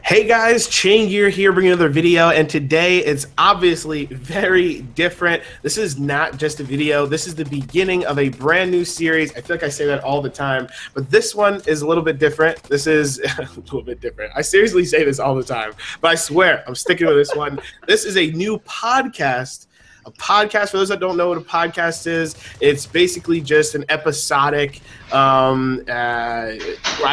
Hey guys, Chaingear here bringing another video, and today it's obviously very different. This is not just a video, this is the beginning of a brand new series. I feel like I say that all the time, but this one is a little bit different. This is a little bit different. I seriously say this all the time, but I swear I'm sticking with this one. This is a new podcast. A podcast, for those that don't know what a podcast is, it's basically just an episodic, where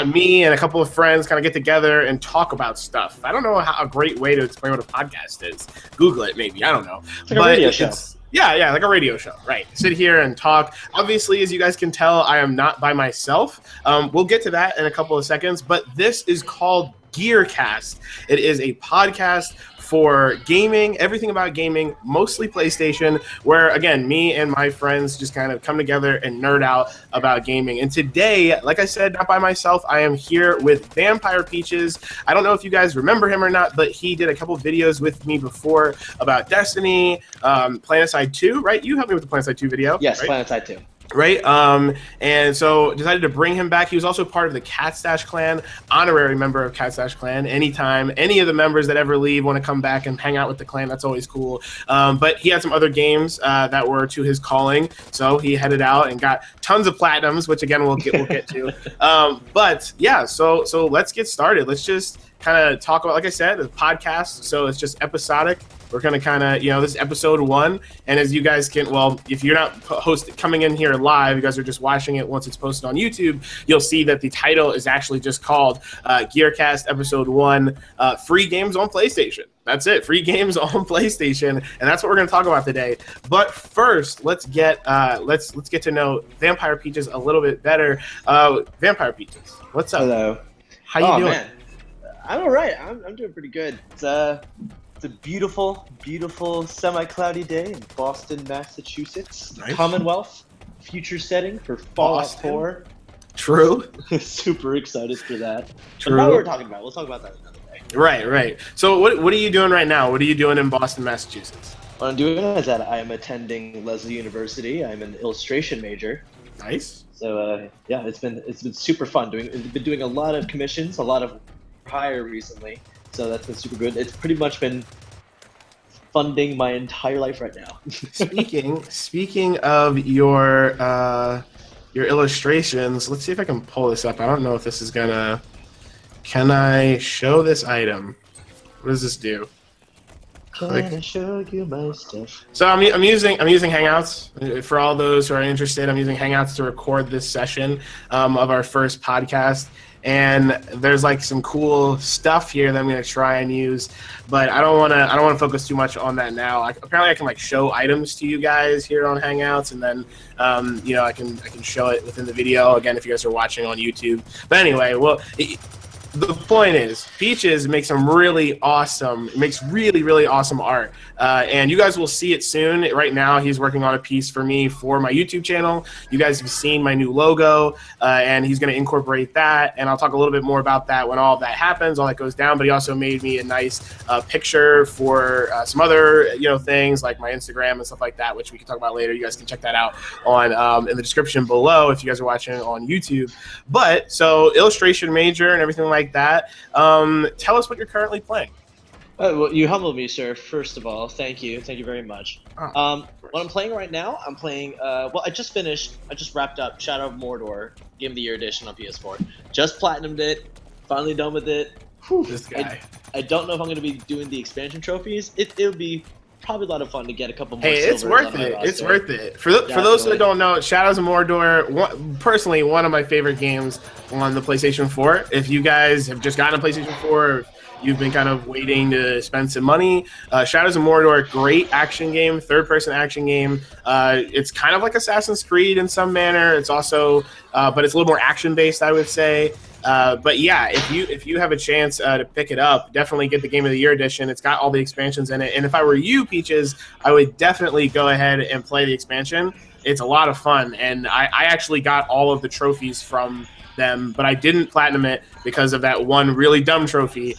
me and a couple of friends kind of get together and talk about stuff. I don't know a great way to explain what a podcast is. Google it, maybe. I don't know. It's like a radio show. Yeah, like a radio show, right? Sit here and talk. Obviously, as you guys can tell, I am not by myself. We'll get to that in a couple of seconds, but this is called GearCast. It is a podcast for gaming, everything about gaming, mostly PlayStation, where, again, me and my friends just kind of come together and nerd out about gaming. And today, like I said, not by myself, I am here with Vampire Peaches. I don't know if you guys remember him or not, but he did a couple videos with me before about Destiny, PlanetSide 2, right? You helped me with the PlanetSide 2 video. Yes, right? PlanetSide 2. Right, and so decided to bring him back. He was also part of the Cat Stash Clan, honorary member of Cat Stash Clan. Anytime any of the members that ever leave want to come back and hang out with the clan, that's always cool. But he had some other games that were to his calling, so he headed out and got tons of platinums, which again we'll get to. But yeah, so let's get started. Let's just kind of talk about, like I said, the podcast. So it's just episodic. We're going to kind of, this is episode 1. And as you guys can, well, if you're not coming in here live, you guys are just watching it once it's posted on YouTube, you'll see that the title is actually just called GearCast Episode 1, Free Games on PlayStation. That's it, free games on PlayStation, and that's what we're going to talk about today. But first, let's get to know Vampire Peaches a little bit better. Vampire Peaches, what's up? Hello. How you doing? Man. I'm all right. I'm doing pretty good. It's a beautiful, beautiful semi-cloudy day in Boston, Massachusetts. Nice. Commonwealth, future setting for Fallout 4. True. Super excited for that. True. But not what we're talking about. We'll talk about that another day. Right. So what are you doing right now? What are you doing in Boston, Massachusetts? What I'm doing is that I am attending Lesley University. I'm an illustration major. Nice. So yeah, it's been super fun. Been doing a lot of commissions, a lot of hire recently. So that's been super good. It's pretty much been funding my entire life right now. Speaking of your illustrations, let's see if I can pull this up. I don't know if this is gonna. Can I show this item? What does this do? Can I show you my stuff? So I'm using Hangouts for all those who are interested. I'm using Hangouts to record this session of our first podcast. And there's like some cool stuff here that I'm gonna try and use, but I don't wanna focus too much on that now. Apparently I can like show items to you guys here on Hangouts, and then I can show it within the video again if you guys are watching on YouTube. But anyway, well. The point is, Peaches makes some really awesome art, and you guys will see it soon. Right now, he's working on a piece for me for my YouTube channel. You guys have seen my new logo, and he's going to incorporate that, and I'll talk a little bit more about that when all of that happens, all that goes down. But he also made me a nice picture for some other things like my Instagram and stuff like that, which we can talk about later. You guys can check that out on in the description below if you guys are watching on YouTube. But so illustration major and everything like that. Tell us what you're currently playing. Well, you humbled me, sir. First of all, thank you very much. What I'm playing right now, I'm playing. Well, I just wrapped up Shadow of Mordor Game of the Year edition on PS4. Just platinumed it. Finally done with it. Whew, this guy. I don't know if I'm going to be doing the expansion trophies. It'll be probably a lot of fun to get a couple more. Hey, it's worth it. It's worth it. For those that don't know, Shadows of Mordor, personally, one of my favorite games on the PlayStation 4. If you guys have just gotten a PlayStation 4, you've been kind of waiting to spend some money. Shadows of Mordor, great action game, third-person action game. It's kind of like Assassin's Creed in some manner. It's also, but it's a little more action-based, I would say. But yeah, if you have a chance to pick it up, definitely get the Game of the Year edition. It's got all the expansions in it. And if I were you, Peaches, I would definitely go ahead and play the expansion. It's a lot of fun, and I actually got all of the trophies from them, but I didn't platinum it because of that one really dumb trophy,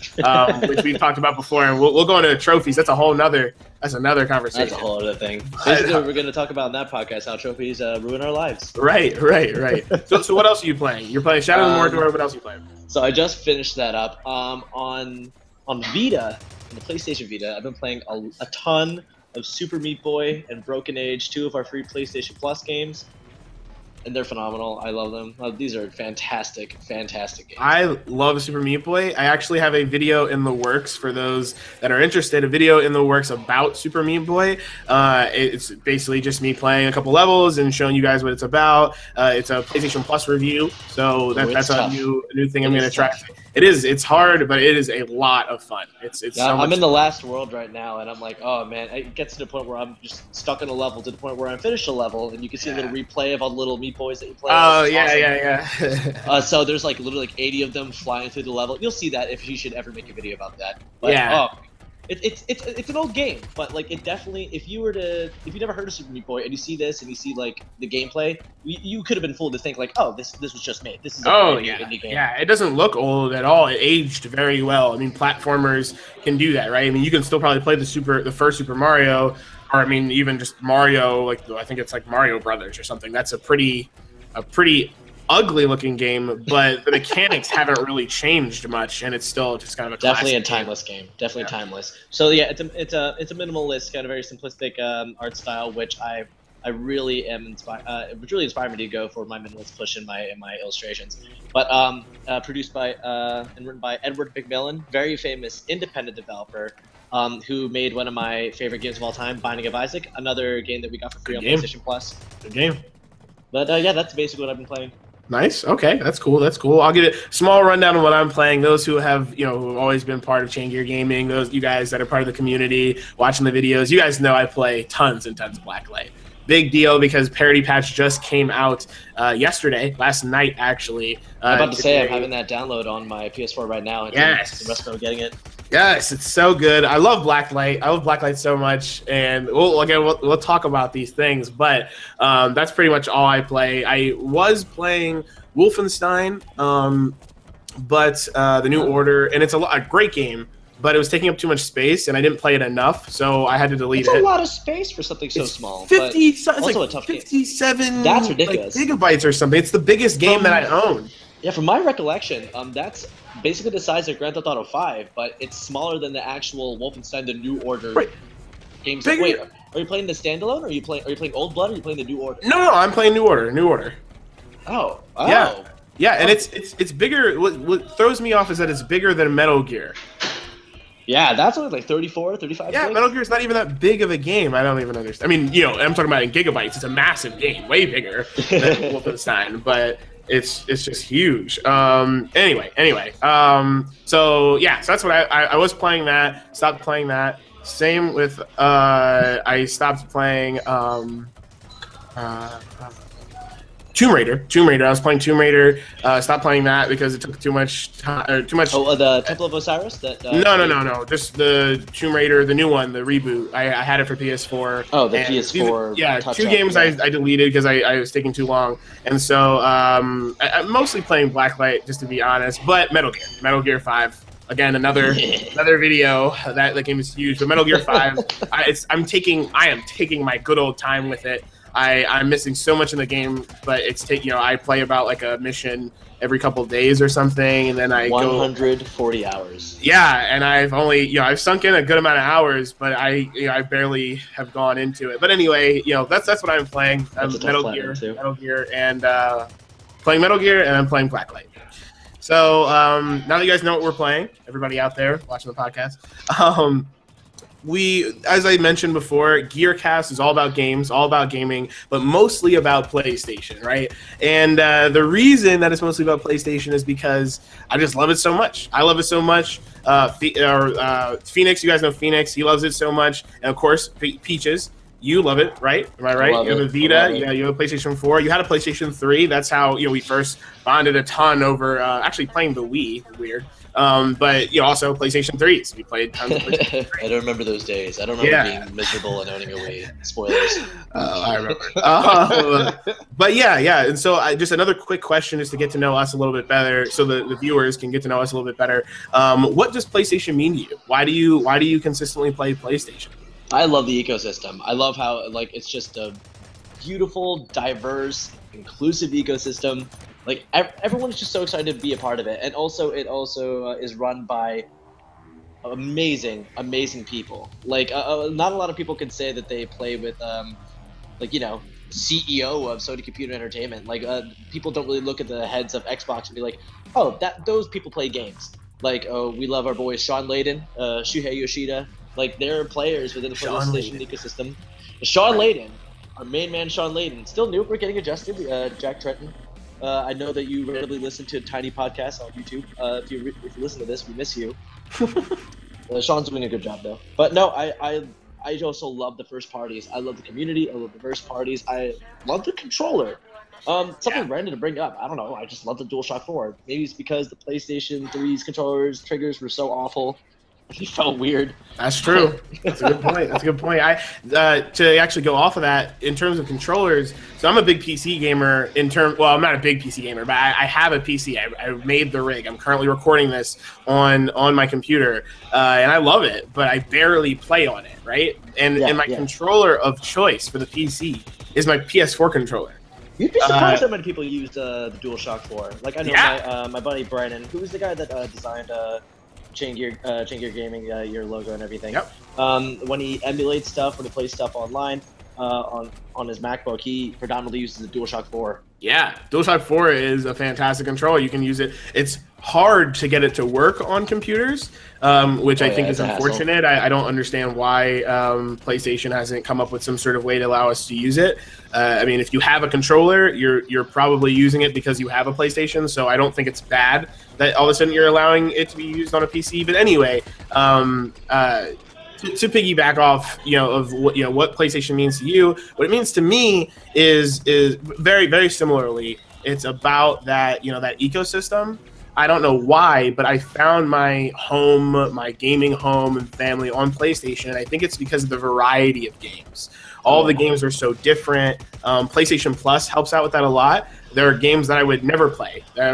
which we've talked about before. And we'll go into trophies. That's another conversation. That's a whole other thing. Basically, we're going to talk about in that podcast how trophies ruin our lives. Right. So what else are you playing? You're playing Shadow of Mordor. What else are you playing? So I just finished that up. On On Vita, on the PlayStation Vita, I've been playing a ton of Super Meat Boy and Broken Age, 2 of our free PlayStation Plus games. And they're phenomenal. I love them. These are fantastic, fantastic games. I love Super Meat Boy. I actually have a video in the works for those that are interested. A video in the works about Super Meat Boy. It's basically just me playing a couple levels and showing you guys what it's about. It's a PlayStation Plus review, so that's a new thing I'm going to try. It is. It's hard, but it is a lot of fun. It's yeah, so I'm in the last world right now, and I'm like, oh man, it gets to the point where I'm just stuck in a level to the point where I finish a level, and you can see a little replay of all the little Meat Boys that you play. Oh yeah, awesome. So there's like literally like 80 of them flying through the level. You'll see that if you should ever make a video about that. But, yeah. It's an old game, but like it definitely, if you never heard of Super Meat Boy and you see this and you see like the gameplay, you could have been fooled to think like, oh, this was just made. This is a indie game. Yeah, it doesn't look old at all. It aged very well. I mean, platformers can do that, right? I mean, you can still probably play the first Super Mario, or I mean, even just Mario. Like I think it's like Mario Brothers or something. That's a pretty ugly looking game, but the mechanics haven't really changed much, and it's still just kind of a definitely a timeless game. Definitely timeless. So yeah, it's a minimalist, kind of very simplistic art style, which I really am inspired. Which really inspired me to go for my minimalist push in my illustrations. But produced by and written by Edward McMillan, very famous independent developer. Who made one of my favorite games of all time, Binding of Isaac, another game that we got for free on PlayStation Plus. Good game. But yeah, that's basically what I've been playing. Nice. Okay, that's cool. That's cool. I'll give it a small rundown of what I'm playing. Those who have, who've always been part of Chaingear Gaming, those you guys that are part of the community, watching the videos, you guys know I play tons and tons of Blacklight. Big deal because Parity Patch just came out last night actually. I'm about to say I'm having that download on my PS4 right now. Yes. The rest of getting it. Yes, it's so good. I love Blacklight. I love Blacklight so much, and we'll talk about these things. But that's pretty much all I play. I was playing Wolfenstein, but the New Order, and it's a great game. But it was taking up too much space, and I didn't play it enough, so I had to delete it. It's a lot of space for something so small. 50, it's also like a tough 57 game. That's ridiculous. Gigabytes or something. It's the biggest game that I own. Yeah, from my recollection, that's basically the size of Grand Theft Auto 5, but it's smaller than the actual Wolfenstein: The New Order games. Wait, are you playing the standalone, or are you playing Old Blood, or are you playing the New Order? No, I'm playing New Order. New Order. Oh. Yeah, and it's bigger. What throws me off is that it's bigger than Metal Gear. Yeah, that's only like 34, 35 Yeah, gigs? Metal Gear is not even that big of a game. I don't even understand. I mean, I'm talking about in gigabytes. It's a massive game, way bigger than Wolfenstein, but it's just huge. Anyway. So that's what I was playing that. Stopped playing that. Same with I stopped playing Tomb Raider. I was playing Tomb Raider. Stopped playing that because it took too much time. Oh, the Temple of Osiris? No. Just the Tomb Raider, the new one, the reboot. I had it for PS4. Oh, the PS4. Two games I deleted because I was taking too long, and so I'm mostly playing Blacklight, just to be honest. But Metal Gear 5. Again, another video. That game is huge. But Metal Gear 5, I am taking my good old time with it. I'm missing so much in the game, but I play about like a mission every couple of days or something, and then I 140 hours. Yeah, and I've only I've sunk in a good amount of hours, but I barely have gone into it. But anyway, that's what I'm playing. Metal Gear, and playing Metal Gear, and I'm playing Blacklight. So now that you guys know what we're playing, everybody out there watching the podcast, as I mentioned before, GearCast is all about games, all about gaming, but mostly about PlayStation, right? And the reason that it's mostly about PlayStation is because I just love it so much. I love it so much. Phoenix, you guys know Phoenix. He loves it so much. And, of course, Peaches, you love it, right? Am I right? You have a Vita. Yeah, you have a PlayStation 4. You had a PlayStation 3. That's how we first bonded a ton over actually playing the Wii. Weird. But also PlayStation 3s. We played tons of PlayStation 3s. I don't remember those days. I don't remember being miserable and owning a Wii. Spoilers. I remember. But yeah. And so just another quick question just to get to know us a little bit better, so the viewers can get to know us a little bit better. What does PlayStation mean to you? Why do you consistently play PlayStation? I love the ecosystem. I love how it's just a beautiful, diverse, inclusive ecosystem. Everyone is just so excited to be a part of it, and it also is run by amazing, amazing people. Like, not a lot of people can say that they play with, like, you know, CEO of Sony Computer Entertainment. Like, people don't really look at the heads of Xbox and be like, oh, those people play games. Like, oh, we love our boys Sean Layden, Shuhei Yoshida. Like, they're players within the PlayStation ecosystem. Sean Layden, our main man Sean Layden, still new. We're getting adjusted. Jack Trenton. I know that you rarely listen to Tiny Podcasts on YouTube. If you listen to this, we miss you. Sean's doing a good job though. But no, I also love the first parties. I love the community. I love the first parties. I love the controller. Something random to bring up. I don't know. I just love the DualShock 4. Maybe it's because the PlayStation 3's controllers triggers were so awful. It felt weird. That's true. That's a good point. That's a good point. To actually go off of that, in terms of controllers, so I'm a big PC gamer. Well, I'm not a big PC gamer, but I have a PC. I made the rig. I'm currently recording this on my computer, and I love it, but I barely play on it, right? And my controller of choice for the PC is my PS4 controller. You'd be surprised how many people use the DualShock 4. Like, I know my buddy Brandon, who was the guy that designed Chaingear Gaming, your logo and everything. Yep. When he emulates stuff, when he plays stuff online on his MacBook, he predominantly uses the DualShock 4. Yeah, DualShock 4 is a fantastic controller. You can use it. It's hard to get it to work on computers, which I think is unfortunate. I don't understand why PlayStation hasn't come up with some sort of way to allow us to use it. I mean, if you have a controller, you're probably using it because you have a PlayStation, so I don't think it's bad that all of a sudden you're allowing it to be used on a PC. But anyway, to piggyback off, of what PlayStation means to you, what it means to me is very, very similarly. It's about that that ecosystem. I don't know why, but I found my home, my gaming home and family on PlayStation. And I think it's because of the variety of games. All the games are so different. PlayStation Plus helps out with that a lot. There are games that I would never play. I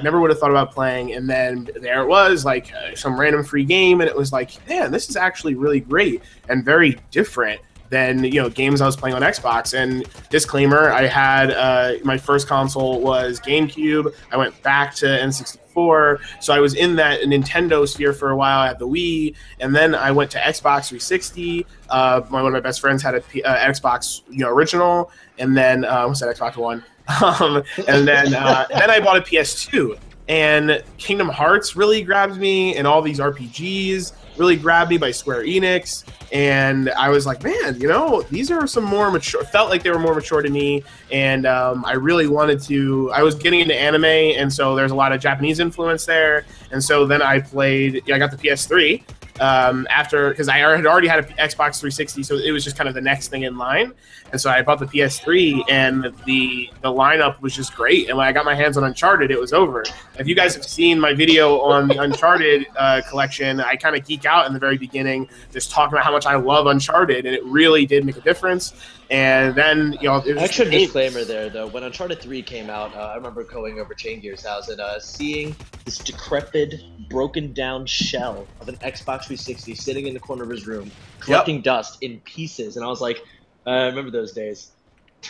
never would have thought about playing, and then there it was, like some random free game, and it was like, man, this is actually really great and very different than games I was playing on Xbox. And disclaimer, I had my first console was GameCube. I went back to N64, so I was in that Nintendo sphere for a while. I had the Wii, and then I went to Xbox 360. One of my best friends had a Xbox original, and then what's that, Xbox One? And then I bought a PS2, and Kingdom Hearts really grabbed me, and all these RPGs really grabbed me by Square Enix, and I was like, man, these are some more mature, felt like they were more mature to me, and I really wanted to, I was getting into anime, and so there's a lot of Japanese influence there, and so then I got the PS3, because I had already had an Xbox 360, so it was just kind of the next thing in line. And so I bought the PS3, and the lineup was just great. And when I got my hands on Uncharted, it was over. If you guys have seen my video on the Uncharted collection, I kind of geek out in the very beginning, just talking about how much I love Uncharted, and it really did make a difference. And then, it was extra disclaimer there, though. When Uncharted 3 came out, I remember going over Chaingear's house and seeing this decrepit, broken-down shell of an Xbox 360 sitting in the corner of his room, collecting dust in pieces. And I was like, I remember those days.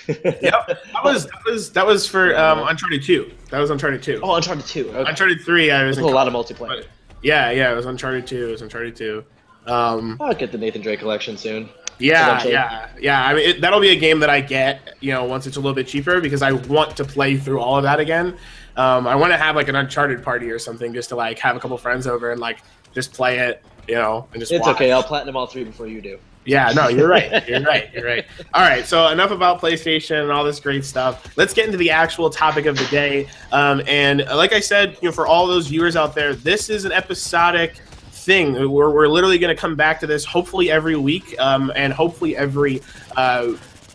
That was for Uncharted 2. That was Uncharted 2. Oh, Uncharted 2. Okay. Uncharted 3, I was in a lot of multiplayer. But yeah, it was Uncharted 2. It was Uncharted 2. I'll get the Nathan Drake collection soon. Yeah. I mean, that'll be a game that I get, once it's a little bit cheaper, because I want to play through all of that again. I want to have like an Uncharted party or something, just to like have a couple friends over and like just play it, and just. It's watch. Okay. I'll platinum all 3 before you do. Yeah, no, you're right. You're right. All right, so enough about PlayStation and all this great stuff. Let's get into the actual topic of the day. And like I said, for all those viewers out there, this is an episodic thing. We're literally going to come back to this hopefully every week, and hopefully every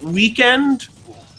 weekend.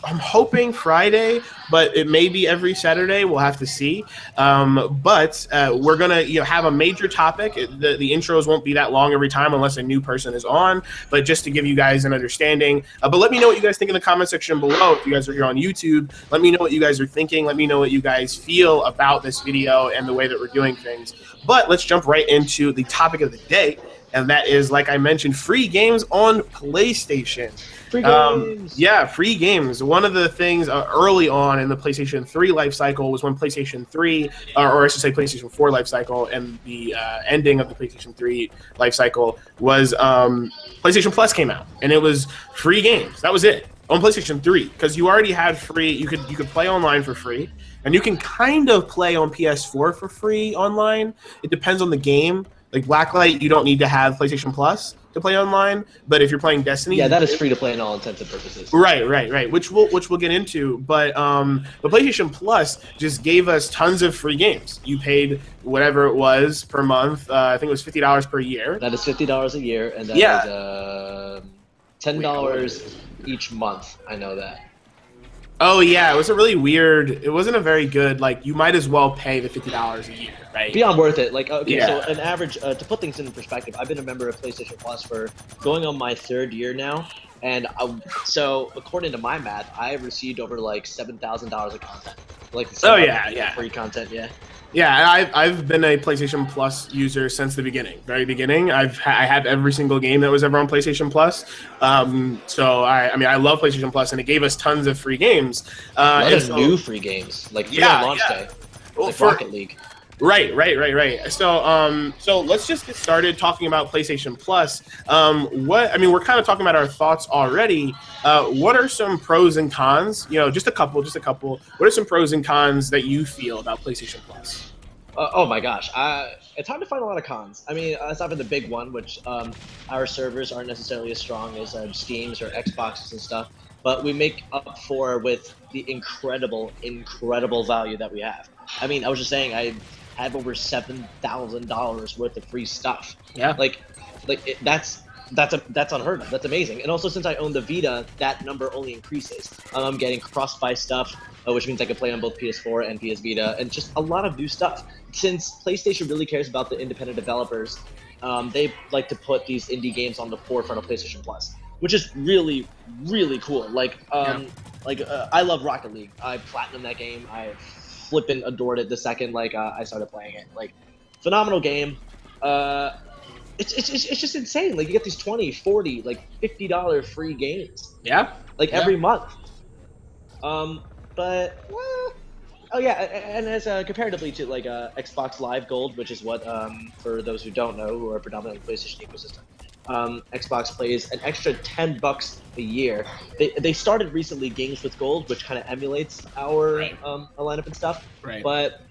I'm hoping Friday, but it may be every Saturday. We'll have to see. But we're going to have a major topic. The intros won't be that long every time unless a new person is on, but just to give you guys an understanding. But let me know what you guys think in the comment section below. If you guys are here on YouTube, let me know what you guys are thinking. Let me know what you guys feel about this video and the way that we're doing things. But let's jump right into the topic of the day. and that is, like I mentioned, free games on PlayStation. Free games. Yeah, free games. One of the things early on in the PlayStation 3 life cycle was when PlayStation 3, or I should say PlayStation 4 life cycle, and the ending of the PlayStation 3 life cycle was PlayStation Plus came out, and it was free games. That was it on PlayStation 3, because you already had free. You could play online for free, and you can kind of play on PS4 for free online. It depends on the game. Like Blacklight, you don't need to have PlayStation Plus to play online, but if you're playing Destiny, yeah, that is free to play in all intents and purposes. Right. Which we'll get into, but PlayStation Plus just gave us tons of free games. You paid whatever it was per month. I think it was $50 per year. That is $50 a year, and that is $10 each month. I know that. Oh yeah, it was a really weird. It wasn't a very good. Like, you might as well pay the $50 a year, right? Beyond worth it. Like, okay, yeah. So an average to put things in perspective, I've been a member of PlayStation Plus for going on my 3rd year now, and so according to my math, I have received over like $7,000 of content. Like, free content, yeah. Yeah, I've been a PlayStation Plus user since the very beginning. I have every single game that was ever on PlayStation Plus. So I love PlayStation Plus, and it gave us tons of free games. A lot of new free games, like on launch day, like Rocket League. Right. So let's just get started talking about PlayStation Plus. We're kind of talking about our thoughts already. What are some pros and cons? Just a couple. What are some pros and cons that you feel about PlayStation Plus? Oh my gosh, it's hard to find a lot of cons. I mean, aside from the big one, which our servers aren't necessarily as strong as Steam's or Xbox's and stuff, but we make up for with the incredible value that we have. I mean, I was just saying, I have over $7,000 worth of free stuff. Yeah. That's unheard of. That's amazing. And also, since I own the Vita, that number only increases. I'm getting cross-buy stuff, which means I can play on both PS4 and PS Vita, and just a lot of new stuff. Since PlayStation really cares about the independent developers, they like to put these indie games on the forefront of PlayStation Plus, which is really, really cool. I love Rocket League. I platinumed that game. I flippin' adored it the second I started playing it. Like, phenomenal game. It's just insane. Like, you get these $20, $40, like $50 free games. Yeah. Every month. And as comparatively to Xbox Live Gold, which is what for those who don't know, who are predominantly PlayStation ecosystem, Xbox plays an extra $10 a year. They started recently Games with Gold, which kind of emulates our lineup and stuff. Right. But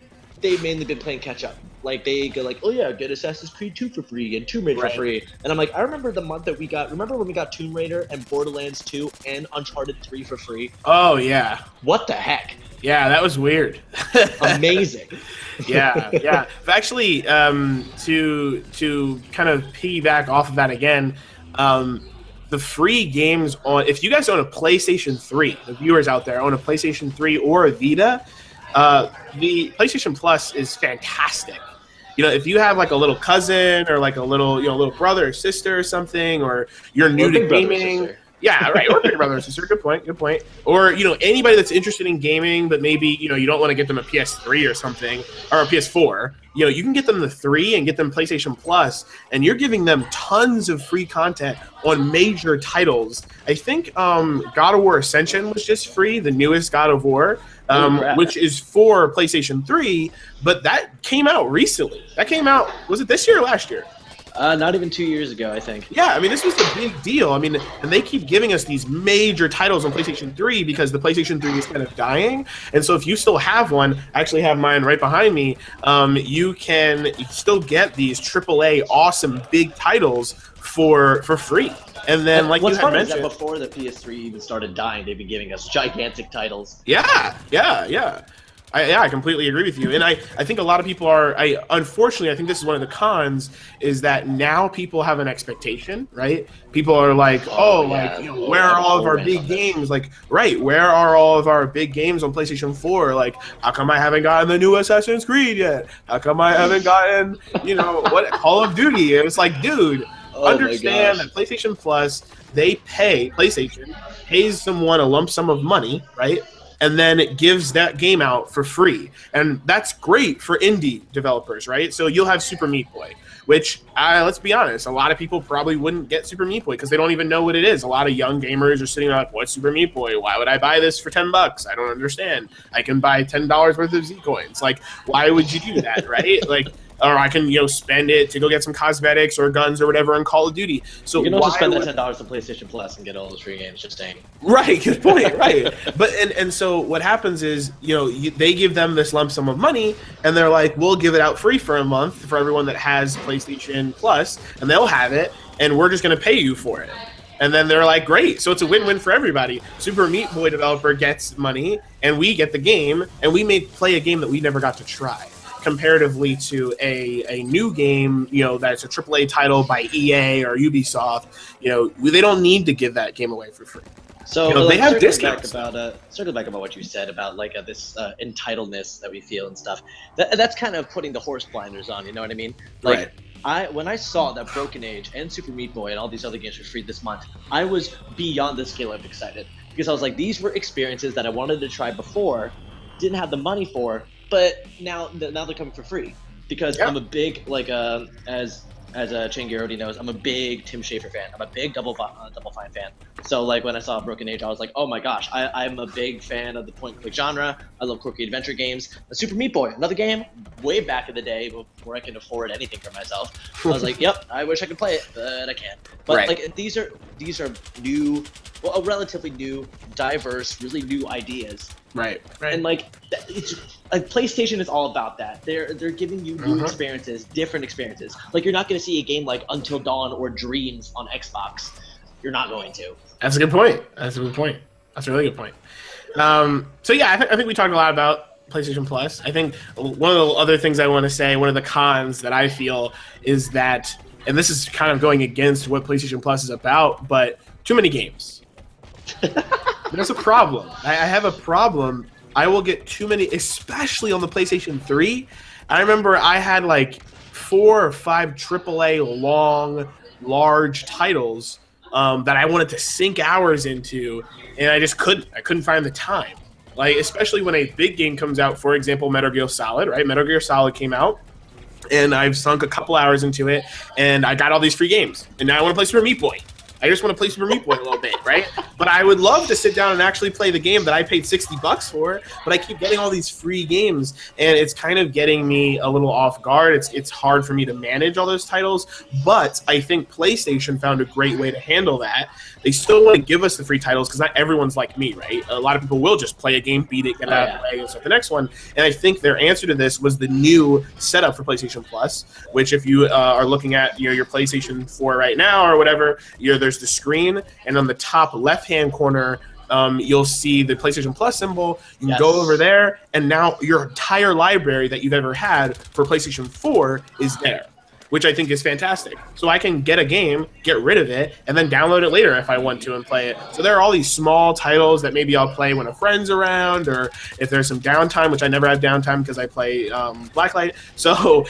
they've mainly been playing catch up. Like, they go like, oh yeah, get Assassin's Creed 2 for free and Tomb Raider for free. And I'm like, I remember the month that we got. Remember when we got Tomb Raider and Borderlands 2 and Uncharted 3 for free? Oh yeah. What the heck? Yeah, that was weird. Amazing. Yeah. Actually, to kind of piggyback off of that again, the free games if you guys own a PlayStation 3, the viewers out there own a PlayStation 3 or a Vita, the PlayStation Plus is fantastic. If you have like a little cousin or like a little brother or sister or something, or you're new to gaming. Yeah, right. Or big brother or sister. Good point. Or, anybody that's interested in gaming, but maybe, you don't want to get them a PS3 or something, or a PS4, you can get them the 3 and get them PlayStation Plus, and you're giving them tons of free content on major titles. I think God of War Ascension was just free, the newest God of War, which is for PlayStation 3, but that came out recently. That came out, was it this year or last year? Not even 2 years ago, I think. Yeah, I mean, this was the big deal. I mean, and they keep giving us these major titles on PlayStation 3 because the PlayStation 3 is kind of dying. And so if you still have one, I actually have mine right behind me, you can still get these AAA awesome big titles for free. And then, like what's you had funny mentioned, is that before the PS3 even started dying, they've been giving us gigantic titles. Yeah. I completely agree with you, and I think a lot of people are. Unfortunately, I think this is one of the cons, is that now people have an expectation, right? People are like, where are all of our big games? Like, where are all of our big games on PlayStation 4? Like, how come I haven't gotten the new Assassin's Creed yet? How come I haven't gotten, what Call of Duty? And it's like, dude, understand that PlayStation Plus, PlayStation pays someone a lump sum of money, right? And then it gives that game out for free. And that's great for indie developers, right? So you'll have Super Meat Boy. which, let's be honest, a lot of people probably wouldn't get Super Meat Boy because they don't even know what it is. A lot of young gamers are sitting there like, what's Super Meat Boy? Why would I buy this for $10? I don't understand. I can buy $10 worth of Z-Coins. Like, why would you do that, right? Like, or I can, spend it to go get some cosmetics or guns or whatever on Call of Duty. So you can also spend that $10 on PlayStation Plus and get all those free games. Just saying. Right, good point. Right, but and so what happens is, they give them this lump sum of money, and they're like, we'll give it out free for a month for everyone that has PlayStation Plus, and they'll have it, and we're just going to pay you for it. And then they're like, great. So it's a win-win for everybody. Super Meat Boy developer gets money, and we get the game, and we may play a game that we never got to try, comparatively to a new game, that's a AAA title by EA or Ubisoft. They don't need to give that game away for free. So they have discounts. Circle back about what you said about this entitledness that we feel and stuff. That's kind of putting the horse blinders on. You know what I mean? Like, right. When I saw that Broken Age and Super Meat Boy and all these other games were free this month, I was beyond the scale of excited, because I was like, these were experiences that I wanted to try before, didn't have the money for. But now they're coming for free, because I'm a big, as Chaingear already knows, I'm a big Tim Schafer fan. I'm a big Double Fine fan. So when I saw Broken Age, I was like, oh my gosh, I'm a big fan of the point-and-click genre. I love quirky adventure games. Super Meat Boy, another game way back in the day before I can afford anything for myself. I was like, yep, I wish I could play it, but I can't. But these are new, well, relatively new, diverse, really new ideas. Right. And it's PlayStation is all about that. They're giving you new experiences, different experiences. You're not going to see a game like Until Dawn or Dreams on Xbox. You're not going to. That's a good point. That's a really good point. So yeah, I think we talked a lot about PlayStation Plus. I think one of the other things I want to say, one of the cons that I feel is that, and this is kind of going against what PlayStation Plus is about, but too many games. That's a problem. I have a problem. I will get too many, especially on the PlayStation 3. I remember I had 4 or 5 AAA large titles that I wanted to sink hours into, and I just couldn't. I couldn't find the time. Especially when a big game comes out, for example, Metal Gear Solid, right? Metal Gear Solid came out, and I've sunk a couple hours into it, and I got all these free games, and now I want to play Super Meat Boy. I just want to play Super Meat Boy a little bit, right? But I would love to sit down and actually play the game that I paid $60 for, but I keep getting all these free games, and it's kind of getting me a little off guard. It's hard for me to manage all those titles, but I think PlayStation found a great way to handle that. They still want to give us the free titles because not everyone's like me, right? A lot of people will just play a game, beat it, get out of the way, and start the next one. And I think their answer to this was the new setup for PlayStation Plus, which if you are looking at your PlayStation 4 right now or whatever, there's the screen, and on the top left-hand corner, you'll see the PlayStation Plus symbol. You can go over there, and now your entire library that you've ever had for PlayStation 4 is there, which I think is fantastic. So I can get a game, get rid of it, and then download it later if I want to and play it. So there are all these small titles that maybe I'll play when a friend's around, or if there's some downtime, which I never have downtime because I play Blacklight. So,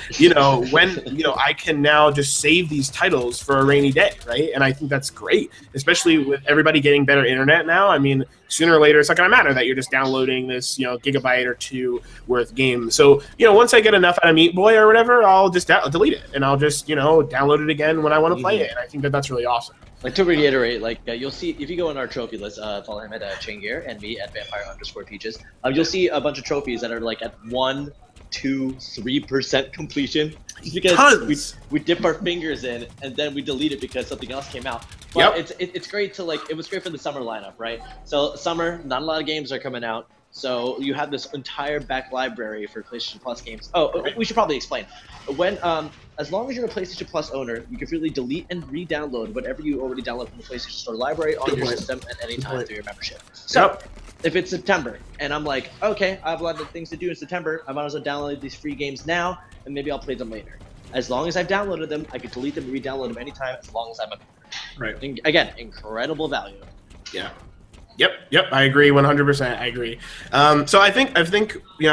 when, I can now just save these titles for a rainy day, right? And I think that's great, especially with everybody getting better internet now. I mean, sooner or later, it's not going to matter that you're just downloading this, gigabyte or 2 worth game. So, once I get enough out of Meat Boy or whatever, I'll just delete it, and I'll just, download it again when I want to play it. And I think that's really awesome. To reiterate, you'll see, if you go on our trophy list, follow him at Chaingear and me at Vampire_Peaches, you'll see a bunch of trophies that are at 1, 2, 3% completion. Just because we dip our fingers in and then we delete it because something else came out. But it's great to it was great for the summer lineup, right? So summer, not a lot of games are coming out. So you have this entire back library for PlayStation Plus games. Oh, we should probably explain. When as long as you're a PlayStation Plus owner, you can freely delete and re-download whatever you already downloaded from the PlayStation Store library on your system at any time through your membership. So if it's September and I'm like, okay, I have a lot of things to do in September, I might as well download these free games now, and maybe I'll play them later. As long as I've downloaded them, I can delete them and re-download them anytime as long as I'm a member. Right. And again, incredible value. Yeah. Yep. I agree 100%. I agree. So I think I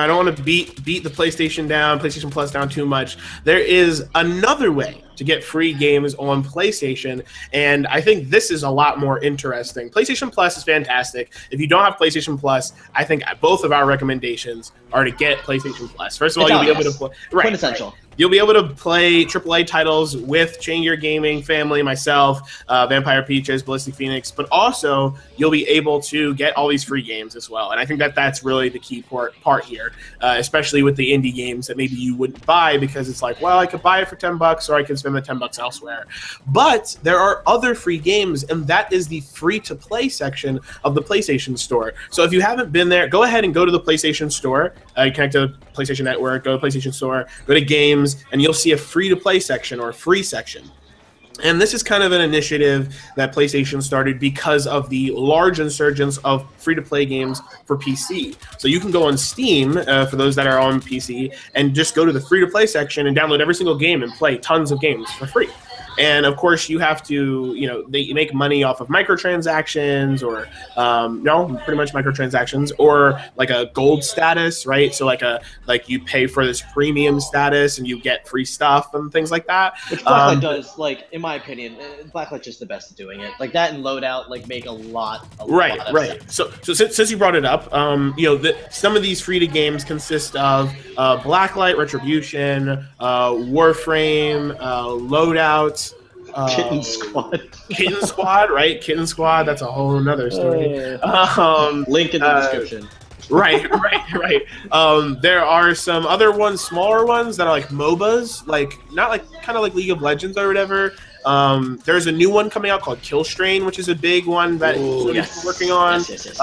don't want to beat the PlayStation Plus down too much. There is another way to get free games on PlayStation, and I think this is a lot more interesting. PlayStation Plus is fantastic. If you don't have PlayStation Plus, I think both of our recommendations are to get PlayStation Plus. First of all, you'll be able to play. Quintessential. you'll be able to play AAA titles with Chaingear Gaming family, myself, Vampire Peaches, BallisticPheonix, but also you'll be able to get all these free games as well. And I think that that's really the key part here, especially with the indie games that maybe you wouldn't buy because it's like, well, I could buy it for $10 or I could spend the $10 elsewhere. But there are other free games, and that is the free-to-play section of the PlayStation Store. So if you haven't been there, go ahead and go to the PlayStation Store. You connect to the PlayStation Network, go to PlayStation Store, go to Games, and you'll see a free-to-play section or a free section. And this is kind of an initiative that PlayStation started because of the large insurgence of free-to-play games for PC. So you can go on Steam, for those that are on PC, and just go to the free-to-play section and download every single game and play tons of games for free. And of course, you have to, they make money off of microtransactions or, pretty much microtransactions or like a gold status, right? So like you pay for this premium status and you get free stuff and things like that. Which Blacklight does, like, in my opinion, Blacklight's just the best at doing it. Like that and Loadout, like, make a lot of Right. So since you brought it up, some of these free to games consist of Blacklight, Retribution, Warframe, Loadout. Kitten Squad, right? Kitten Squad, that's a whole nother story. Link in the description. Right. There are some other ones, smaller ones that are like MOBAs, like not like kind of like League of Legends or whatever. There's a new one coming out called Kill Strain, which is a big one that Sony's working on. Yes.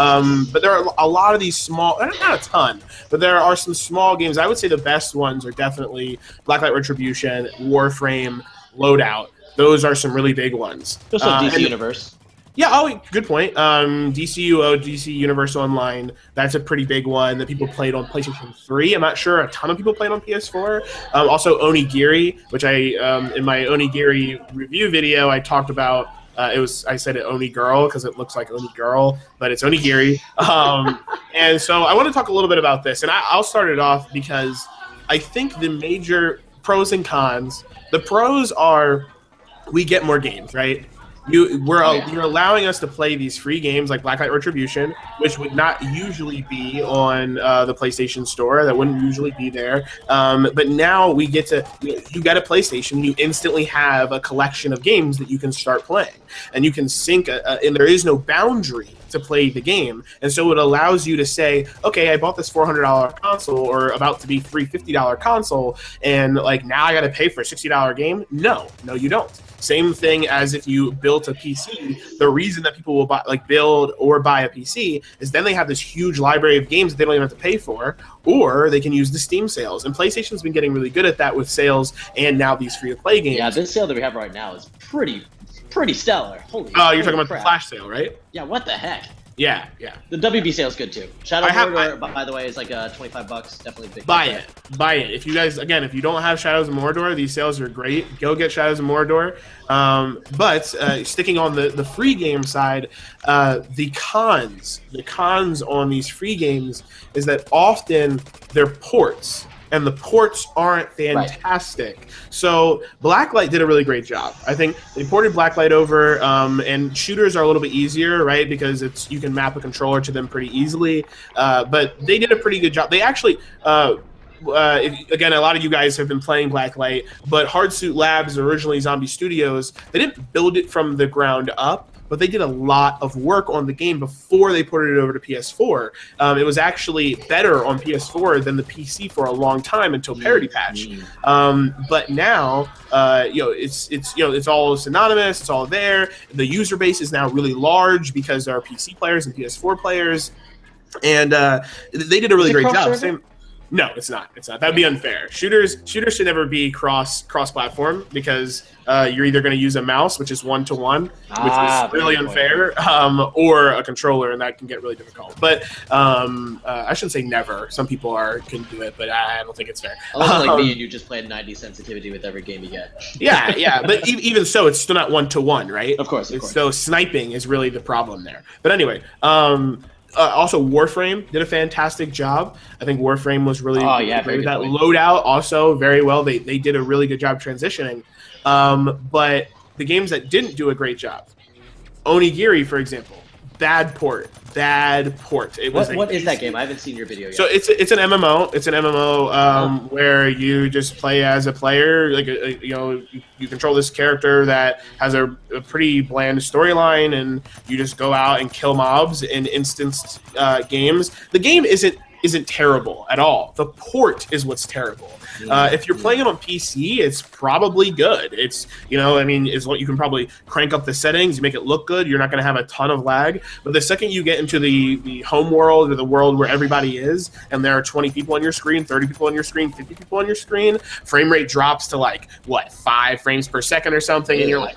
But there are a lot of these small, not a ton, but there are some small games. I would say the best ones are definitely Blacklight Retribution, Warframe, Loadout. Those are some really big ones. Just like DC Universe. Yeah, good point. DC Universe Online, that's a pretty big one that people played on PlayStation 3. I'm not sure a ton of people played on PS4. Also Onigiri, which in my Onigiri review video, I talked about, I said it Oni Girl because it looks like Oni Girl, but it's Onigiri. And so I want to talk a little bit about this, and I'll start it off because I think the major pros and cons, the pros are we get more games, right? You're allowing us to play these free games like Blacklight Retribution, which would not usually be on the PlayStation Store. That wouldn't usually be there. But now we get to, you get a PlayStation, you instantly have a collection of games that you can start playing. And you can sync, and there is no boundary to play the game. And so it allows you to say, okay, I bought this $400 console or about to be free $50 console, and like now I got to pay for a $60 game? No, you don't. Same thing as if you built a PC. The reason that people will build or buy a PC is then they have this huge library of games that they don't even have to pay for, or they can use the Steam sales. And PlayStation's been getting really good at that with sales and now these free-to-play games. Yeah, this sale that we have right now is pretty stellar. Holy you're talking about the flash sale, right? Yeah, what the heck? Yeah. The WB sale is good too. Shadow of Mordor, by the way, is like $25. Definitely big. Buy it. If you guys, again, if you don't have Shadows of Mordor, these sales are great. Go get Shadows of Mordor. But sticking on the free game side, the cons on these free games is that often they're ports. And the ports aren't fantastic. Right. So Blacklight did a really great job. I think they ported Blacklight over, and shooters are a little bit easier, right? Because you can map a controller to them pretty easily. But they did a pretty good job. They actually, again, a lot of you guys have been playing Blacklight, but Hardsuit Labs, originally Zombie Studios, they didn't build it from the ground up. But they did a lot of work on the game before they ported it over to PS4. It was actually better on PS4 than the PC for a long time until Parity Patch. But now, it's all synonymous. It's all there. The user base is now really large because there are PC players and PS4 players, and they did a really great job. No, it's not. That'd be unfair. Shooters should never be cross-platform because you're either going to use a mouse, which is 1-to-1, which is really unfair, or a controller, and that can get really difficult. But I shouldn't say never. Some people can do it, but I don't think it's fair. Unless like me and you just play 90 sensitivity with every game you get. Yeah. But even so, it's still not 1-to-1, right? Of course. So sniping is really the problem there. But anyway. Also, Warframe did a fantastic job. I think Warframe was really great with that. Loadout also very well. They did a really good job transitioning. But the games that didn't do a great job, Onigiri, for example, Bad port. Bad port. It was what is that game? I haven't seen your video yet. So it's an MMO. It's an MMO where you just play as a player. Like you control this character that has a pretty bland storyline, and you just go out and kill mobs in instanced games. The game isn't terrible at all. The port is what's terrible. If you're playing it on PC, it's probably good. It's it's what you can probably crank up the settings, you make it look good. You're not going to have a ton of lag. But the second you get into the home world or the world where everybody is, and there are 20 people on your screen, 30 people on your screen, 50 people on your screen, frame rate drops to like 5 frames per second or something, and you're like,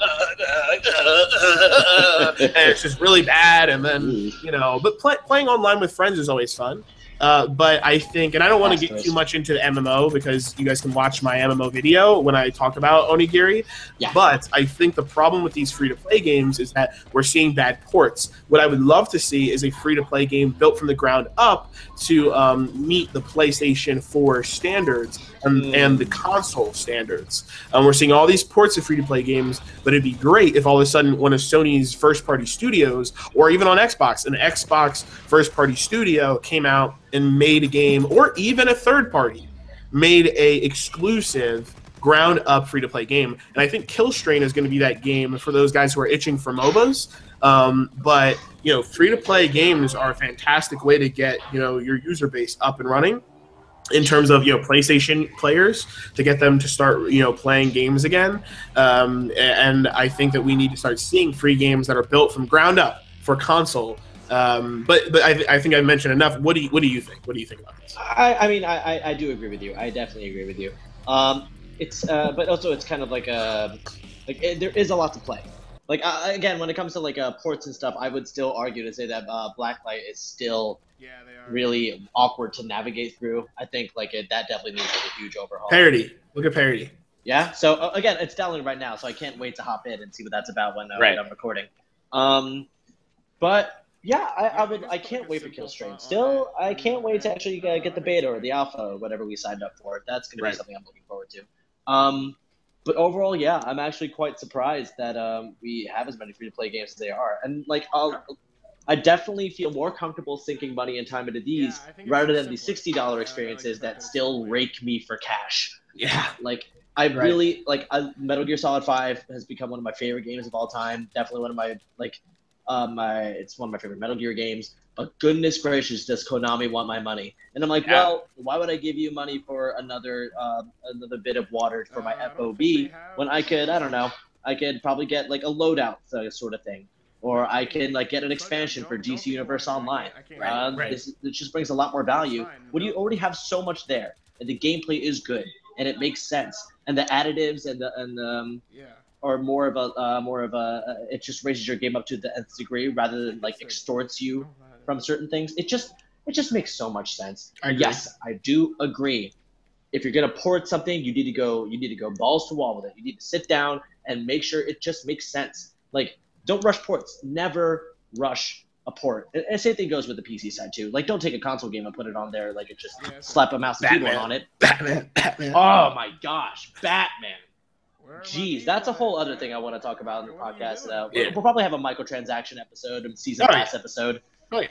and it's just really bad. And then but playing online with friends is always fun. But I think, and I don't want to get too much into the MMO because you guys can watch my MMO video when I talk about Onigiri. Yeah. But I think the problem with these free-to-play games is that we're seeing bad ports. What I would love to see is a free-to-play game built from the ground up to meet the PlayStation 4 standards and the console standards. We're seeing all these ports of free-to-play games, but it'd be great if all of a sudden one of Sony's first-party studios, or even on Xbox, an Xbox first-party studio came out and made a game, or even a third party made a exclusive ground up free to play game. And I think Killstrain is going to be that game for those guys who are itching for MOBAs. But free to play games are a fantastic way to get your user base up and running in terms of PlayStation players, to get them to start playing games again. And I think that we need to start seeing free games that are built from ground up for console. But I think I've mentioned enough. What do you think? What do you think about this? I do agree with you. I definitely agree with you. But also it's kind of like there is a lot to play. Like again, when it comes to ports and stuff, I would still argue to say that Blacklight is still really awkward to navigate through. I think that definitely needs a huge overhaul. Parody. Look at Parody. Yeah. So again, it's downloading right now, so I can't wait to hop in and see what that's about when I'm recording. But yeah, I can't wait for Killstrain. Still, I can't wait to actually get the beta or the alpha or whatever we signed up for. That's going to be something I'm looking forward to. But overall, yeah, I'm actually quite surprised that we have as many free-to-play games as they are. And I definitely feel more comfortable sinking money and time into these rather than the $60 experiences that still rake me for cash. Yeah. I really Metal Gear Solid 5 has become one of my favorite games of all time. Definitely one of my it's one of my favorite Metal Gear games, but goodness gracious, does Konami want my money? And I'm like, well, why would I give you money for another bit of water for my FOB when I could, I could probably get a loadout sort of thing, or I can get an expansion for DC Universe Online. This just brings a lot more value when you already have so much there, and the gameplay is good and it makes sense, and the additives or more of a it just raises your game up to the nth degree rather than extorts you from certain things. It just makes so much sense. Yes, I do agree. If you're gonna port something, you need to go balls to wall with it. You need to sit down and make sure it just makes sense. Don't rush ports. Never rush a port. And same thing goes with the PC side too. Don't take a console game and put it on there it just slap a mouse and keyboard on it. Batman. Oh my gosh, Batman. Jeez, that's a whole other thing I want to talk about in the podcast. We'll probably have a microtransaction episode and season pass episode. But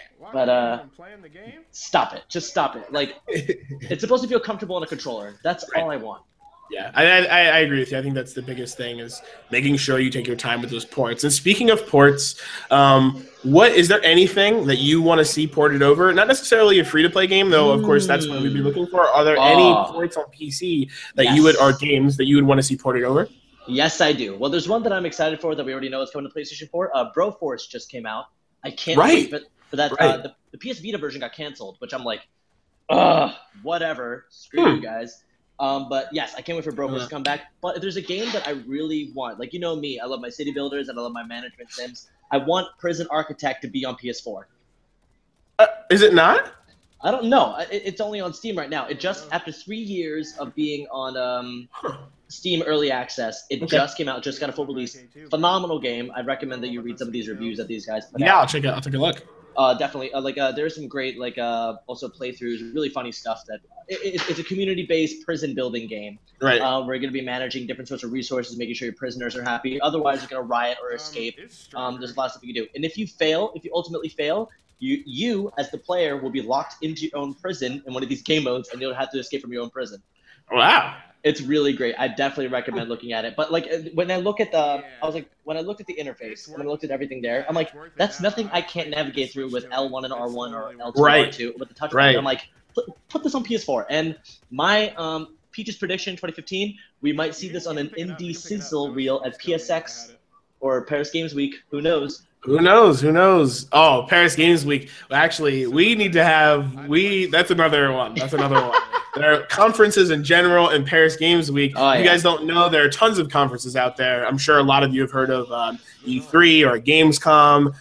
stop it. Just stop it. It's supposed to feel comfortable on a controller. That's all I want. Yeah, I agree with you. I think that's the biggest thing, is making sure you take your time with those ports. And speaking of ports, is there anything that you want to see ported over? Not necessarily a free-to-play game, though. Of course, that's what we'd be looking for. Are there any ports on PC that or games that you would want to see ported over? Yes, I do. Well, there's one that I'm excited for that we already know is coming to PlayStation 4. Broforce just came out. I can't wait for that. The PS Vita version got canceled, which I'm like, whatever. Screw you guys. But yes, I can't wait for Broforce to come back. But if there's a game that I really want, you know me, I love my city builders and I love my management sims. I want Prison Architect to be on PS4. Is it not? I don't know. It's only on Steam right now. It just, after 3 years of being on Steam Early Access, it just came out, just got a full release. Phenomenal game. I'd recommend that you read some of these reviews that these guys put out. I'll take a look. Definitely. There's some great also playthroughs, really funny stuff. It's a community-based prison building game. Right. Where you're going to be managing different sorts of resources, making sure your prisoners are happy. Otherwise, you're going to riot or escape. There's a lot of stuff you can do. And if you ultimately fail, you as the player will be locked into your own prison in one of these game modes, and you'll have to escape from your own prison. Wow. It's really great. I definitely recommend looking at it. But when I look at when I looked at the interface, when I looked at everything there, I'm like, that's nothing I can't navigate through with L1 and R1 or L2 and R2 with the touchpad. Right. I'm like, put this on PS4. And my Peach's prediction 2015, we might see this on an indie sizzle reel at PSX or Paris Games Week. Who knows? Who knows? Oh, Paris Games Week. Actually, we need to have that's another one. There are conferences in general and Paris Games Week. Oh, yeah. You guys don't know there are tons of conferences out there. I'm sure a lot of you have heard of E3 or Gamescom,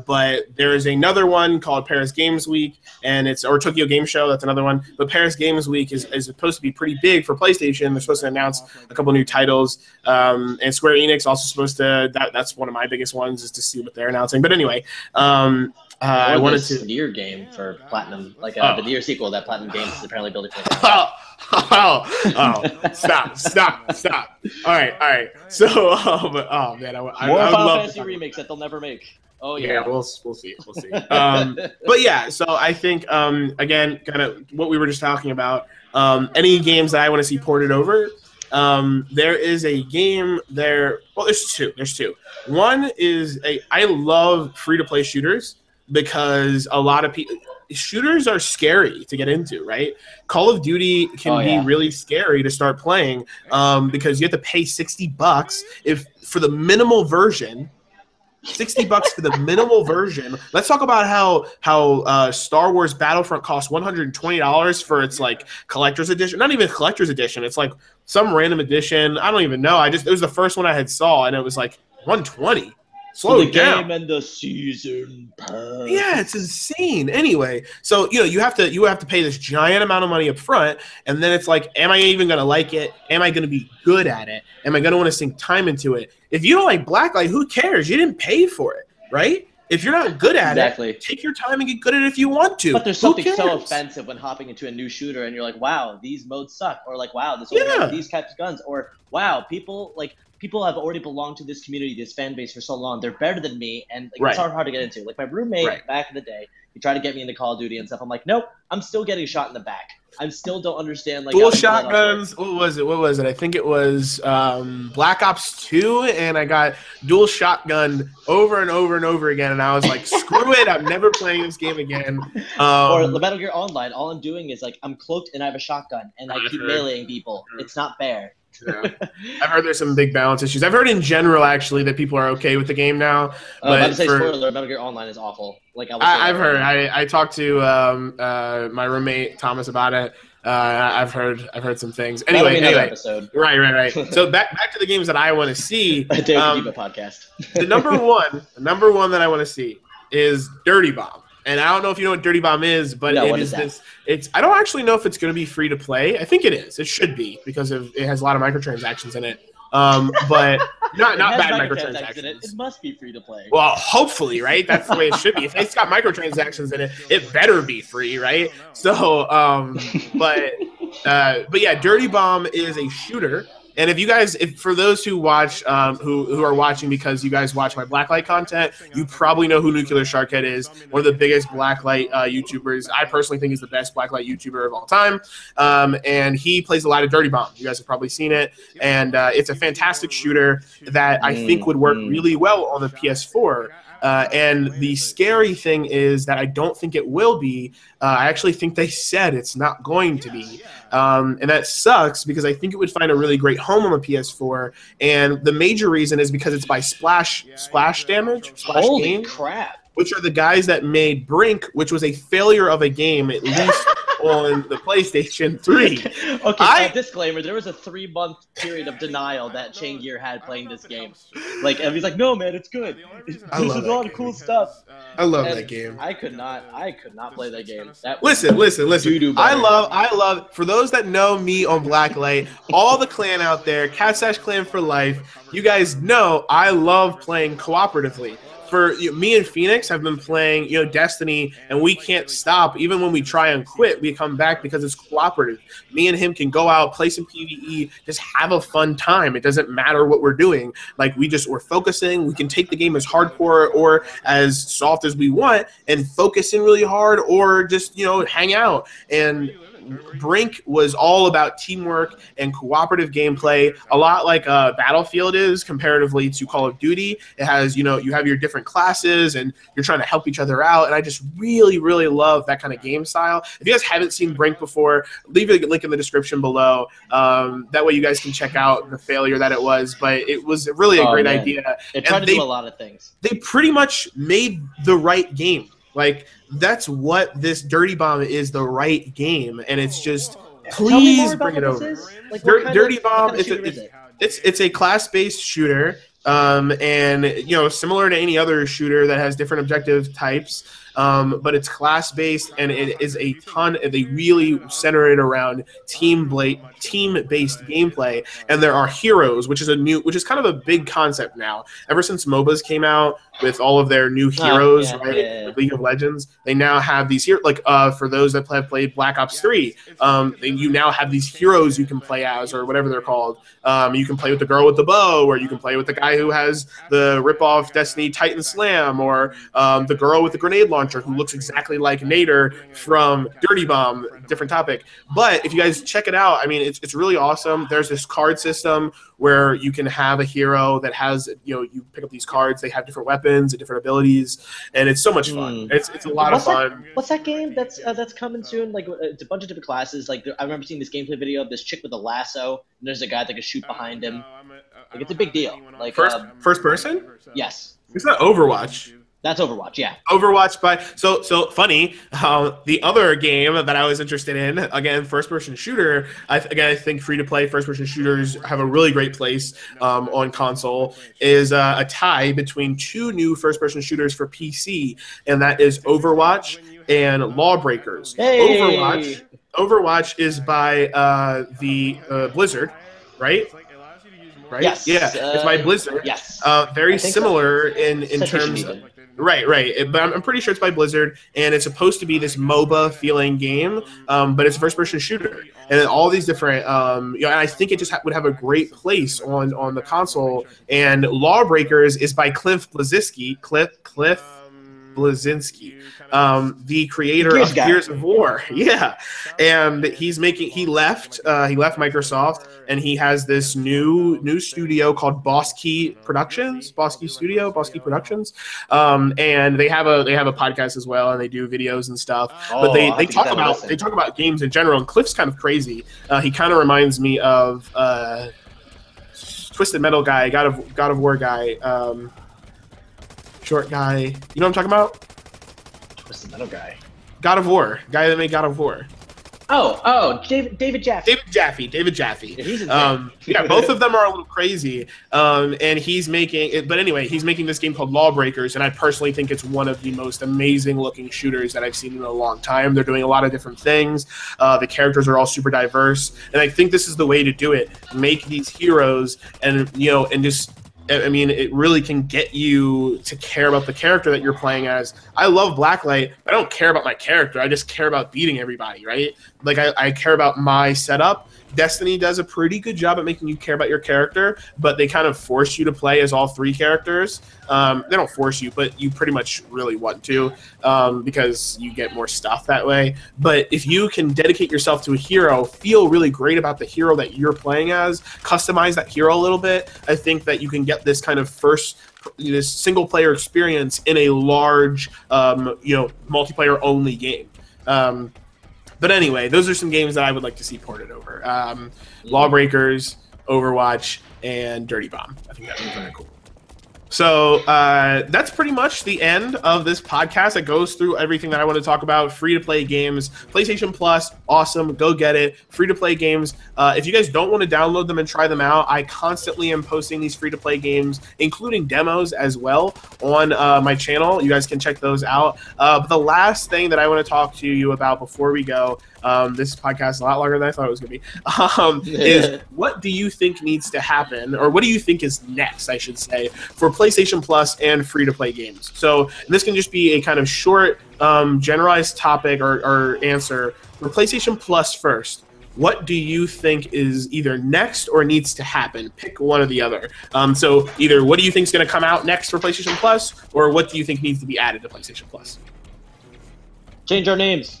but there is another one called Paris Games Week, and or Tokyo Game Show. That's another one. But Paris Games Week is supposed to be pretty big for PlayStation. They're supposed to announce a couple new titles, and Square Enix also supposed to. That's one of my biggest ones is to see what they're announcing. But anyway. I wanted to Nier game for Platinum, the Nier sequel that Platinum Games is apparently building for. Stop! All right. So, oh man, More I Final love Fantasy remakes that they'll never make. Oh yeah, yeah, we'll see. But yeah, so I think again, kind of what we were just talking about. Any games that I want to see ported over. There is a game there. Well, there's two. One is I love free-to-play shooters because a lot of people shooters are scary to get into, right? Call of Duty can be really scary to start playing because you have to pay $60 for the minimal version. $60 for the minimal version. Let's talk about how Star Wars Battlefront costs $120 for its collector's edition. Not even collector's edition. It's like some random edition. I don't even know. It was the first one I had saw, and it was like $120. Slow down. Game and the season pass. Yeah, it's insane. Anyway, so you have to pay this giant amount of money up front, and then it's like, am I even gonna like it? Am I gonna be good at it? Am I gonna want to sink time into it? If you don't like Blacklight, who cares? You didn't pay for it, right? If you're not good at it, take your time and get good at it if you want to. But there's something so offensive when hopping into a new shooter and you're like, wow, these modes suck, or like, wow, this only has these types of guns, or wow, people have already belonged to this community, this fan base for so long. They're better than me, and it's hard to get into. Like my roommate back in the day, he tried to get me into Call of Duty and stuff. I'm like, nope, I'm still getting shot in the back. I still don't understand. Dual shotguns. What was it? I think it was Black Ops 2, and I got dual shotgun over and over and over again, and I was like, screw it, I'm never playing this game again. Or the Metal Gear Online. All I'm doing is I'm cloaked and I have a shotgun, and I keep meleeing people. It's not fair. Yeah. I've heard there's some big balance issues. I've heard in general actually that people are okay with the game now. But I'm say spoiler, Metal Gear Online is awful. I've heard. I talked to my roommate Thomas about it. I've heard some things. Anyway. Episode. Right. So back to the games that I want to see. I dare keep a podcast. the number one that I want to see is Dirty Bomb. And I don't know if you know what Dirty Bomb is, but it is this. I don't actually know if it's going to be free to play. I think it is. It should be because it has a lot of microtransactions in it. But not bad microtransactions. It must be free to play. Well, hopefully, right? That's the way it should be. If it's got microtransactions in it, it better be free, right? So, but yeah, Dirty Bomb is a shooter. And if for those who watch, who are watching because you guys watch my Blacklight content, you probably know who Nuclear Sharkhead is, one of the biggest Blacklight YouTubers. I personally think he's the best Blacklight YouTuber of all time. And he plays a lot of Dirty Bomb. You guys have probably seen it. And it's a fantastic shooter that I think would work really well on the PS4. And the scary thing is that I don't think it will be. I actually think they said it's not going to be. And that sucks because I think it would find a really great home on the PS4. And the major reason is because it's by Splash Damage. Holy crap. Which are the guys that made Brink, which was a failure of a game, at least on the PlayStation 3. Okay, disclaimer, there was a 3-month period of denial that Chaingear had playing this game. And he's like, no, man, it's good. There's a lot of cool stuff. I love that game. I could not play that game. Listen. I love, for those that know me on Blacklight, all the clan out there, Clan for life, you guys know I love playing cooperatively. for me and Phoenix have been playing, Destiny, and we can't stop. Even when we try and quit, we come back because it's cooperative. Me and him can go out, play some PvE, just have a fun time. It doesn't matter what we're doing. Like we're focusing. We can take the game as hardcore or as soft as we want and focus in really hard, or just hang out. And Brink was all about teamwork and cooperative gameplay, a lot like Battlefield is comparatively to Call of Duty. It has, you have your different classes and you're trying to help each other out. And I just really, really love that kind of game style. If you guys haven't seen Brink before, leave a link in the description below. That way you guys can check out the failure that it was. But it was really a great idea. It tried to do a lot of things. They pretty much made the right game. Like, that's what this Dirty Bomb is, the right game, and it's just please bring it over. Like, Dirty Bomb it's a class-based shooter, and similar to any other shooter that has different objective types. But it's class-based, and it is a ton. They really center it around team-based gameplay, and there are heroes, which is kind of a big concept now. Ever since MOBAs came out with all of their new heroes, League of Legends, they now have these here. Like for those that have played Black Ops 3, you now have these heroes you can play as, or whatever they're called. You can play with the girl with the bow, or you can play with the guy who has the rip-off Destiny Titan Slam, or the girl with the grenade launcher who looks exactly like Nader from Dirty Bomb. Different topic. But if you guys check it out, I mean, it's really awesome. There's this card system where you can have a hero that has, you pick up these cards. They have different weapons and different abilities, and it's so much fun. It's a lot of fun. What's that game that's coming soon? Like, it's a bunch of different classes. Like, I remember seeing this gameplay video of this chick with a lasso, and there's a guy that can shoot behind him. Like, it's a big deal. Like first person? Yes. It's not Overwatch. That's Overwatch, yeah. Overwatch, so funny. The other game that I was interested in, again, first-person shooter. I think free-to-play first-person shooters have a really great place on console. Is a tie between two new first-person shooters for PC, and that is Overwatch and Lawbreakers. Hey! Overwatch is by the Blizzard, right? Right? Yes. Yeah, it's by Blizzard. Yes. Very similar in terms of. Right. But I'm pretty sure it's by Blizzard, and it's supposed to be this MOBA feeling game, but it's a first-person shooter, and all these different. And I think it just would have a great place on the console. And Lawbreakers is by Cliff Bleszinski. Blazinski, the creator of Gears of War. Yeah. And he left Microsoft, and he has this new studio called Boss Key Productions. And they have a podcast as well, and they do videos and stuff. But they talk about games in general, and Cliff's kind of crazy. He kind of reminds me of Twisted Metal guy, God of War guy, short guy. You know what I'm talking about? Twisted Metal guy. God of War. Guy that made God of War. David Jaffe. David Jaffe. Yeah, he's yeah, both of them are a little crazy. And he's making it, but anyway, he's making this game called Lawbreakers, and I personally think it's one of the most amazing looking shooters that I've seen in a long time. They're doing a lot of different things. The characters are all super diverse, and I think this is the way to do it. Make these heroes, and just. I mean, it really can get you to care about the character that you're playing as. I love Blacklight. I don't care about my character. I just care about beating everybody, right? Like, I care about my setup. Destiny does a pretty good job at making you care about your character, but they kind of force you to play as all three characters. They don't force you, but you pretty much really want to because you get more stuff that way. But if you can dedicate yourself to a hero, feel really great about the hero that you're playing as, customize that hero a little bit, I think that you can get this kind of this single-player experience in a large, multiplayer-only game. But anyway, those are some games that I would like to see ported over. Lawbreakers, Overwatch, and Dirty Bomb. I think that would be very cool. So that's pretty much the end of this podcast. It goes through everything that I want to talk about. Free-to-play games. PlayStation Plus, awesome. Go get it. Free-to-play games. If you guys don't want to download them and try them out, I constantly am posting these free-to-play games, including demos as well, on my channel. You guys can check those out. But the last thing that I want to talk to you about before we go, This podcast is a lot longer than I thought it was going to be. Is what do you think needs to happen, or what do you think is next, I should say, for PlayStation Plus and free-to-play games? So this can just be a kind of short, generalized topic or answer. For PlayStation Plus first, what do you think is either next or needs to happen? Pick one or the other. So either what do you think is going to come out next for PlayStation Plus, or what do you think needs to be added to PlayStation Plus? Change our names.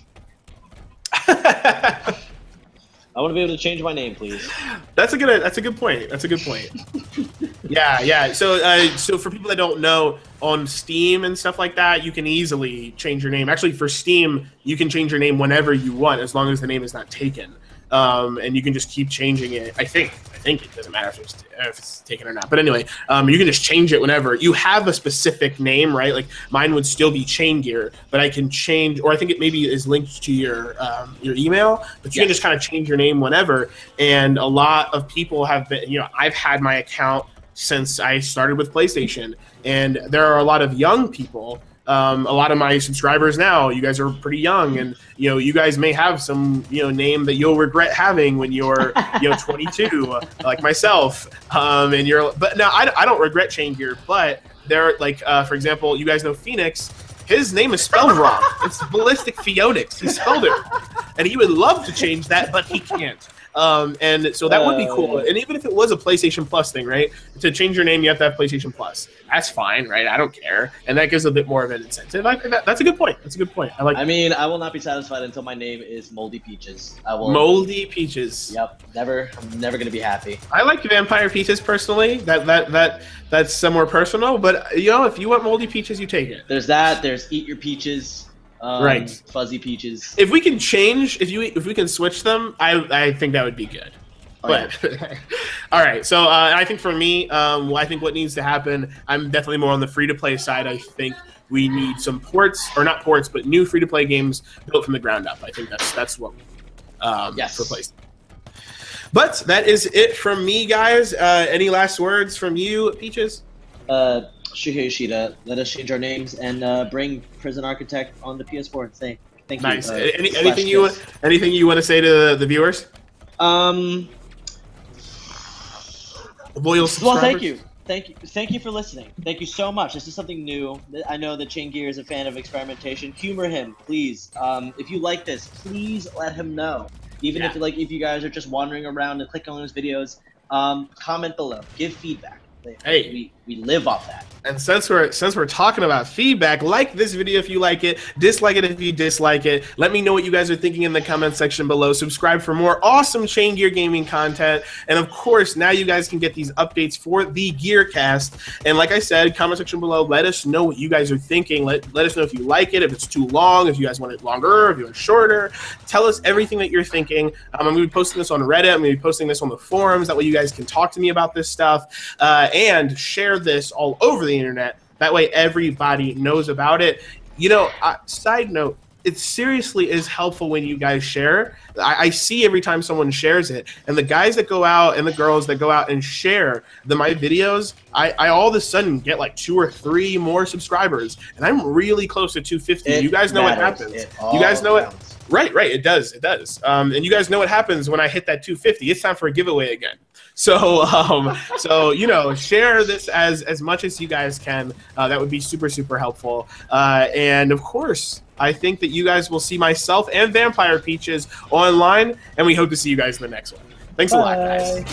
I want to be able to change my name, please. That's a good point. That's a good point. Yeah. So for people that don't know, on Steam and stuff like that, you can easily change your name. Actually, for Steam, you can change your name whenever you want, as long as the name is not taken. And you can just keep changing it. I think it doesn't matter if it's taken or not. But anyway, you can just change it whenever. You have a specific name, right? Like mine would still be Chaingear, but I can change, or I think it maybe is linked to your email, but you can just kind of change your name whenever. And a lot of people have been, I've had my account since I started with PlayStation, and there are a lot of young people. A lot of my subscribers now, you guys are pretty young, and you guys may have some name that you'll regret having when you're 22, like myself. But no, I don't regret Chaingear, but there, like for example, you guys know Phoenix. His name is spelled wrong. It's BallisticPheonix. He spelled it, and he would love to change that, but he can't. And so that would be cool. And even if it was a PlayStation Plus thing, right? To change your name, you have to have PlayStation Plus. That's fine, right? I don't care. And that gives a bit more of an incentive. I think that's a good point. That's a good point. I mean, I will not be satisfied until my name is Moldy Peaches. Moldy Peaches. Yep. I'm never gonna be happy. I like Vampire Peaches personally. That's somewhere personal. But if you want Moldy Peaches, you take it. There's that. There's Eat Your Peaches. Right. Fuzzy Peaches. If we can change, if we can switch them, I think that would be good. But all right, so I think for me, I think what needs to happen, I'm definitely more on the free-to-play side. I think we need some ports, or not ports, but new free-to-play games built from the ground up. I think that's what for PlayStation. But that is it from me, guys. Any last words from you, Peaches? Shuhei Yoshida, let us change our names and bring Prison Architect on the PS4. Thank you. Nice. Anything you want to say to the viewers? Loyal subscribers? Well, thank you for listening. Thank you so much. This is something new. I know that Chaingear is a fan of experimentation. Humor him, please. If you like this, please let him know. Even if you guys are just wandering around and clicking on his videos, comment below, give feedback. Hey, we live off that. And since we're talking about feedback, like this video if you like it, dislike it if you dislike it. Let me know what you guys are thinking in the comment section below. Subscribe for more awesome Chaingear gaming content. And of course, now you guys can get these updates for the GearCast. And like I said, comment section below, let us know what you guys are thinking. Let us know if you like it, if it's too long, if you guys want it longer, if you want it shorter. Tell us everything that you're thinking. I'm going to be posting this on Reddit. I'm going to be posting this on the forums. That way you guys can talk to me about this stuff. And share this all over the internet. That way everybody knows about it. Side note, it seriously is helpful when you guys share. I see every time someone shares it, and the guys that go out and the girls that go out and share my videos, I all of a sudden get like 2 or 3 more subscribers, and I'm really close to 250. You guys know what happens. You guys know it. Right, it does. And you guys know what happens when I hit that 250. It's time for a giveaway again. So, share this as much as you guys can. That would be super, super helpful. And of course, I think that you guys will see myself and Vampire Peaches online, and we hope to see you guys in the next one. Thanks a lot, guys.